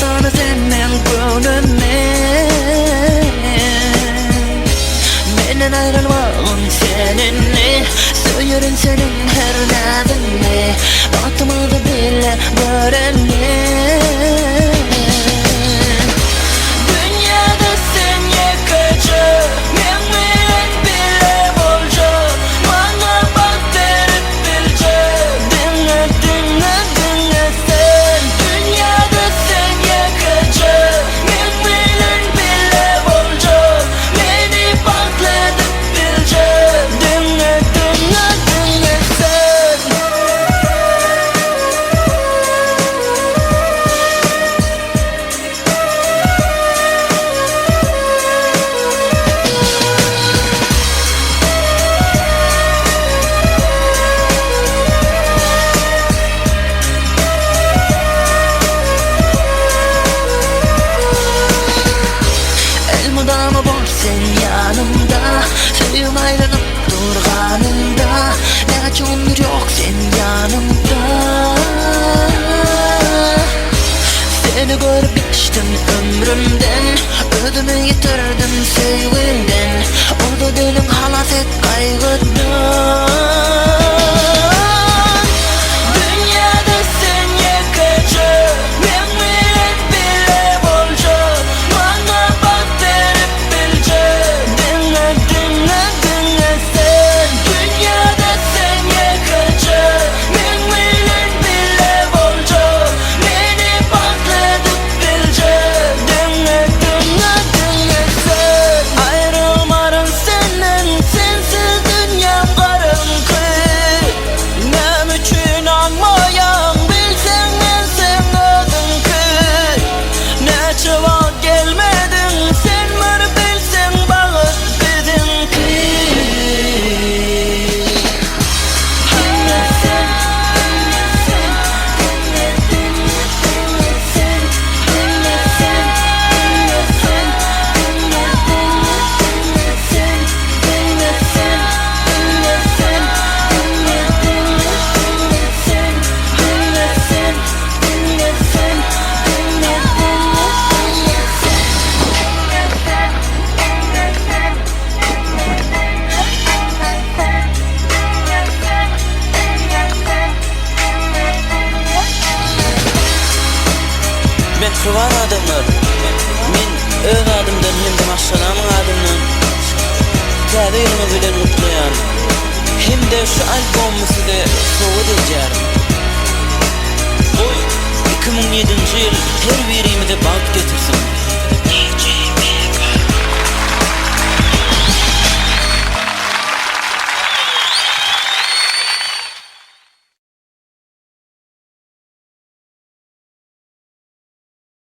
Sana senden gönlümden Menden ayrılmağın seninle Söylerim senin her nadinle Batmadı bile görenle Dünyada sen yakacı Men bilen bile bolcu Bana bak verip bilce Dinle dinle dinle sen Dünyada sen yakacı Men bilen bile bolcu Beni patladıp bilce Dinle dinle dinle sen Elmudamı bol sen yanımda Suyum ayrılıp durganımda Neçundur yok sen yanımda Seni görüp geçtim ömrümden Ödümü yitirdim sevginden Orada dilim halas et kaygıdan Dünyada sen yakacı Men bilen bile bolcu Bana bak verip bilce Dinle dinle dinle sen Dünyada sen yakacı Men bilen bile bolcu Beni patladıp bilce Dinle dinle dinle sen Ayrılmarım senden Sensiz dünyam karınkı Nem üçün anmayan Bilsen ben sen ödün ki Neçe vaat gelmedin Sen bir bilsen bağıt dedin ki Dinle sen, dinle sen Dinle dinle dinle sen Dinle sen, dinle sen Dinle dinle dinle sen Dinle sen, dinle sen Dinle dinle dinle sen Dinle sen, dinle sen Dinle dinle Mehriban adamlar Men öz adımdan hem de maşalamın adımdan Täze ýylymy bilen mutluýan Hem de şu albomy size sowgat edýärim. Bu 2007-nji ýyl her biri